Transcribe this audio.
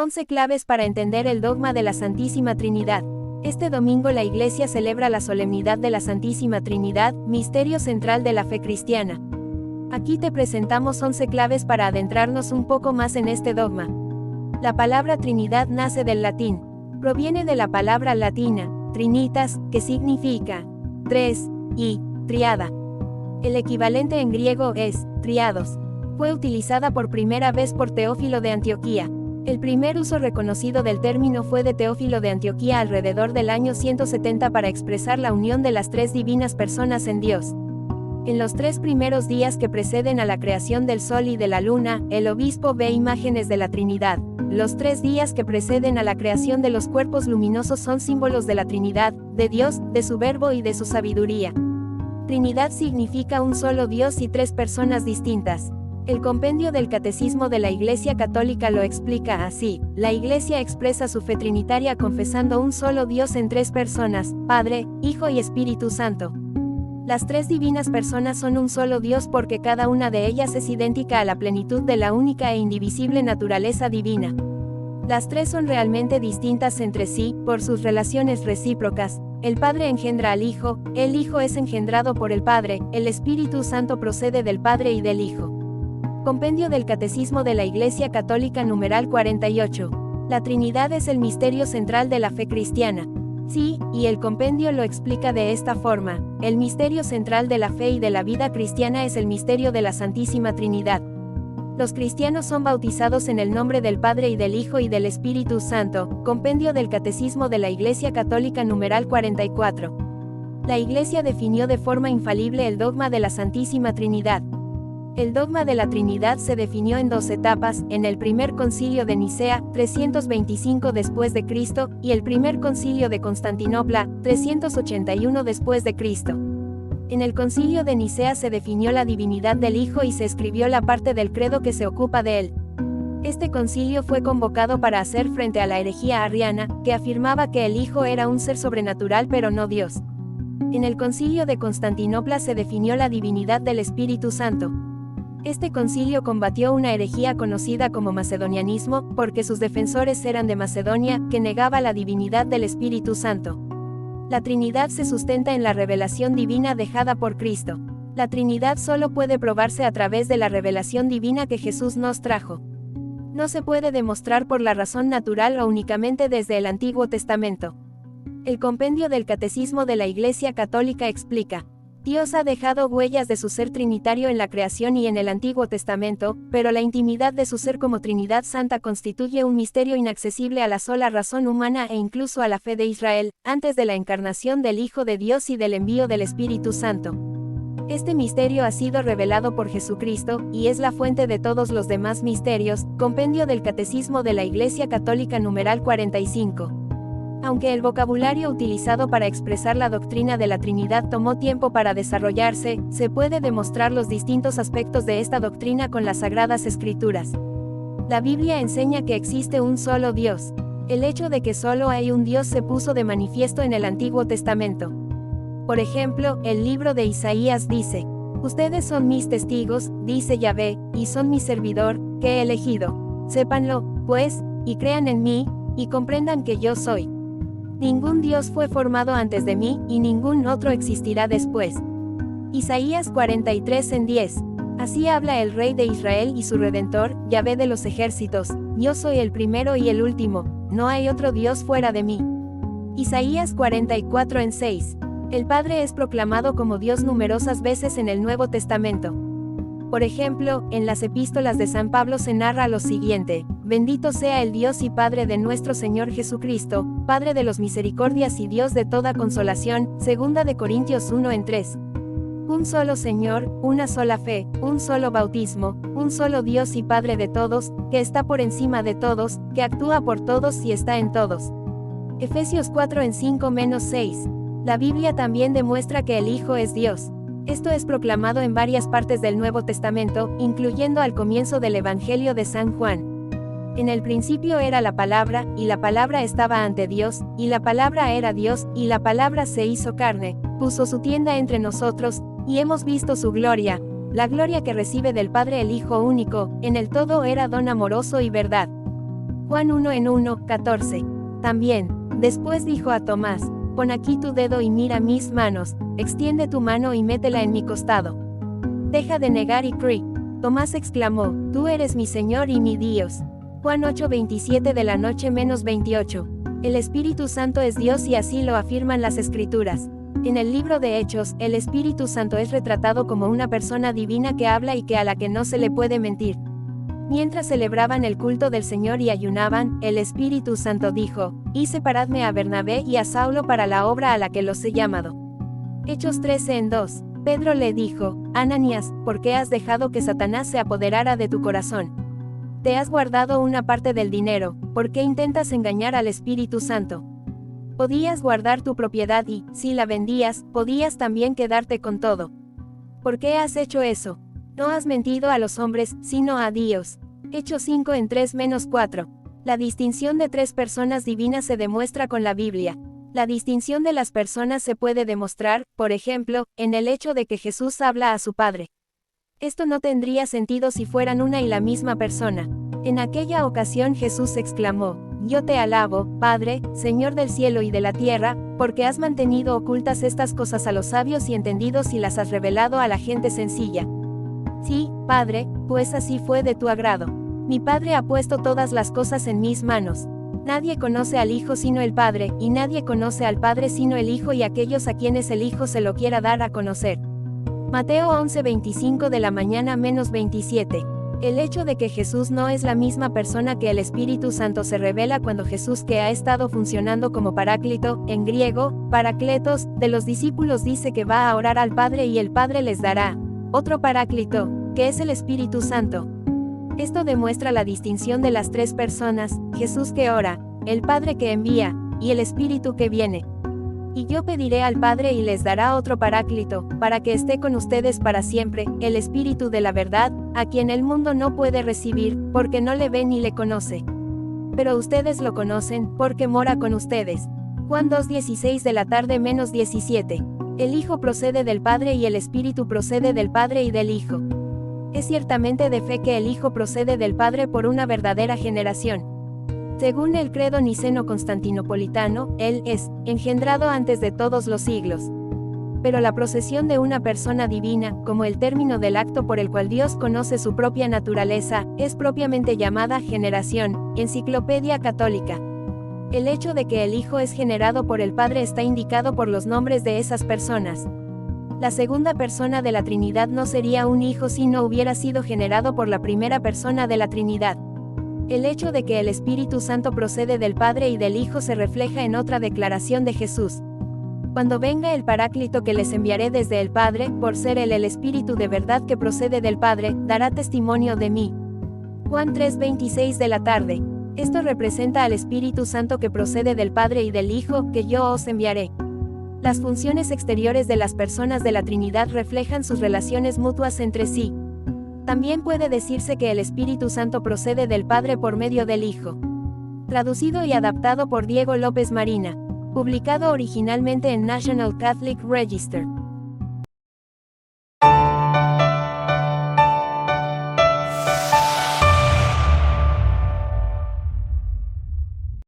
11 claves para entender el dogma de la Santísima Trinidad. Este domingo la Iglesia celebra la solemnidad de la Santísima Trinidad, misterio central de la fe cristiana. Aquí te presentamos 11 claves para adentrarnos un poco más en este dogma. La palabra Trinidad nace del latín. Proviene de la palabra latina, trinitas, que significa tres, y triada. El equivalente en griego es triados. Fue utilizada por primera vez por Teófilo de Antioquía. El primer uso reconocido del término fue de Teófilo de Antioquía alrededor del año 170 para expresar la unión de las tres divinas personas en Dios. En los 3 primeros días que preceden a la creación del sol y de la luna, el obispo ve imágenes de la Trinidad. Los 3 días que preceden a la creación de los cuerpos luminosos son símbolos de la Trinidad, de Dios, de su verbo y de su sabiduría. Trinidad significa un solo Dios y 3 personas distintas. El compendio del Catecismo de la Iglesia Católica lo explica así: la Iglesia expresa su fe trinitaria confesando un solo Dios en 3 personas, Padre, Hijo y Espíritu Santo. Las 3 divinas personas son un solo Dios porque cada una de ellas es idéntica a la plenitud de la única e indivisible naturaleza divina. Las 3 son realmente distintas entre sí, por sus relaciones recíprocas. El Padre engendra al Hijo, el Hijo es engendrado por el Padre, el Espíritu Santo procede del Padre y del Hijo. Compendio del Catecismo de la Iglesia Católica numeral 48. La Trinidad es el misterio central de la fe cristiana. Sí, y el compendio lo explica de esta forma: el misterio central de la fe y de la vida cristiana es el misterio de la Santísima Trinidad. Los cristianos son bautizados en el nombre del Padre y del Hijo y del Espíritu Santo. Compendio del Catecismo de la Iglesia Católica numeral 44. La Iglesia definió de forma infalible el dogma de la Santísima Trinidad. El dogma de la Trinidad se definió en 2 etapas, en el primer concilio de Nicea, 325 después de Cristo, y el primer concilio de Constantinopla, 381 después de Cristo. En el concilio de Nicea se definió la divinidad del Hijo y se escribió la parte del credo que se ocupa de él. Este concilio fue convocado para hacer frente a la herejía arriana, que afirmaba que el Hijo era un ser sobrenatural pero no Dios. En el concilio de Constantinopla se definió la divinidad del Espíritu Santo. Este concilio combatió una herejía conocida como macedonianismo, porque sus defensores eran de Macedonia, que negaba la divinidad del Espíritu Santo. La Trinidad se sustenta en la revelación divina dejada por Cristo. La Trinidad solo puede probarse a través de la revelación divina que Jesús nos trajo. No se puede demostrar por la razón natural o únicamente desde el Antiguo Testamento. El compendio del Catecismo de la Iglesia Católica explica: Dios ha dejado huellas de su ser trinitario en la creación y en el Antiguo Testamento, pero la intimidad de su ser como Trinidad Santa constituye un misterio inaccesible a la sola razón humana e incluso a la fe de Israel, antes de la encarnación del Hijo de Dios y del envío del Espíritu Santo. Este misterio ha sido revelado por Jesucristo, y es la fuente de todos los demás misterios. Compendio del Catecismo de la Iglesia Católica numeral 45. Aunque el vocabulario utilizado para expresar la doctrina de la Trinidad tomó tiempo para desarrollarse, se puede demostrar los distintos aspectos de esta doctrina con las Sagradas Escrituras. La Biblia enseña que existe un solo Dios. El hecho de que solo hay un Dios se puso de manifiesto en el Antiguo Testamento. Por ejemplo, el libro de Isaías dice: Ustedes son mis testigos, dice Yahvé, y son mi servidor, que he elegido. Sépanlo, pues, y crean en mí, y comprendan que yo soy. Ningún Dios fue formado antes de mí, y ningún otro existirá después. Isaías 43:10. Así habla el Rey de Israel y su Redentor, Yahvé de los ejércitos: Yo soy el primero y el último, no hay otro Dios fuera de mí. Isaías 44:6. El Padre es proclamado como Dios numerosas veces en el Nuevo Testamento. Por ejemplo, en las epístolas de San Pablo se narra lo siguiente: Bendito sea el Dios y Padre de nuestro Señor Jesucristo, Padre de los misericordias y Dios de toda consolación. 2 de Corintios 1:3. Un solo Señor, una sola fe, un solo bautismo, un solo Dios y Padre de todos, que está por encima de todos, que actúa por todos y está en todos. Efesios 4:5-6. La Biblia también demuestra que el Hijo es Dios. Esto es proclamado en varias partes del Nuevo Testamento, incluyendo al comienzo del Evangelio de San Juan. En el principio era la palabra, y la palabra estaba ante Dios, y la palabra era Dios, y la palabra se hizo carne, puso su tienda entre nosotros, y hemos visto su gloria, la gloria que recibe del Padre el Hijo único, en el todo era don amoroso y verdad. Juan 1 en 1, 14. También, después dijo a Tomás, pon aquí tu dedo y mira mis manos, extiende tu mano y métela en mi costado. Deja de negar y cree. Tomás exclamó, tú eres mi Señor y mi Dios. Juan 8:27 de la noche menos 28. El Espíritu Santo es Dios y así lo afirman las Escrituras. En el libro de Hechos, el Espíritu Santo es retratado como una persona divina que habla y que a la que no se le puede mentir. Mientras celebraban el culto del Señor y ayunaban, el Espíritu Santo dijo, y separadme a Bernabé y a Saulo para la obra a la que los he llamado. Hechos 13 en 2. Pedro le dijo, Ananías, ¿por qué has dejado que Satanás se apoderara de tu corazón? Te has guardado una parte del dinero, ¿por qué intentas engañar al Espíritu Santo? Podías guardar tu propiedad y, si la vendías, podías también quedarte con todo. ¿Por qué has hecho eso? No has mentido a los hombres, sino a Dios. Hechos 5 en 3-4. La distinción de tres personas divinas se demuestra con la Biblia. La distinción de las personas se puede demostrar, por ejemplo, en el hecho de que Jesús habla a su Padre. Esto no tendría sentido si fueran una y la misma persona. En aquella ocasión Jesús exclamó, yo te alabo, Padre, Señor del cielo y de la tierra, porque has mantenido ocultas estas cosas a los sabios y entendidos y las has revelado a la gente sencilla. Sí, Padre, pues así fue de tu agrado. Mi Padre ha puesto todas las cosas en mis manos. Nadie conoce al Hijo sino el Padre, y nadie conoce al Padre sino el Hijo y aquellos a quienes el Hijo se lo quiera dar a conocer. Mateo 11:25 de la mañana menos 27. El hecho de que Jesús no es la misma persona que el Espíritu Santo se revela cuando Jesús, que ha estado funcionando como Paráclito, en griego, Parakletos, de los discípulos, dice que va a orar al Padre y el Padre les dará otro Paráclito, que es el Espíritu Santo. Esto demuestra la distinción de las tres personas, Jesús que ora, el Padre que envía, y el Espíritu que viene. Y yo pediré al Padre y les dará otro Paráclito, para que esté con ustedes para siempre, el Espíritu de la verdad, a quien el mundo no puede recibir, porque no le ve ni le conoce. Pero ustedes lo conocen, porque mora con ustedes. Juan 2:16 de la tarde menos 17. El Hijo procede del Padre y el Espíritu procede del Padre y del Hijo. Es ciertamente de fe que el Hijo procede del Padre por una verdadera generación. Según el credo niceno-constantinopolitano, Él es engendrado antes de todos los siglos. Pero la procesión de una persona divina, como el término del acto por el cual Dios conoce su propia naturaleza, es propiamente llamada generación, Enciclopedia Católica. El hecho de que el Hijo es generado por el Padre está indicado por los nombres de esas personas. La segunda persona de la Trinidad no sería un hijo si no hubiera sido generado por la primera persona de la Trinidad. El hecho de que el Espíritu Santo procede del Padre y del Hijo se refleja en otra declaración de Jesús. Cuando venga el Paráclito que les enviaré desde el Padre, por ser él el Espíritu de verdad que procede del Padre, dará testimonio de mí. Juan 3:26 de la tarde. Esto representa al Espíritu Santo que procede del Padre y del Hijo, que yo os enviaré. Las funciones exteriores de las personas de la Trinidad reflejan sus relaciones mutuas entre sí. También puede decirse que el Espíritu Santo procede del Padre por medio del Hijo. Traducido y adaptado por Diego López Marina. Publicado originalmente en National Catholic Register.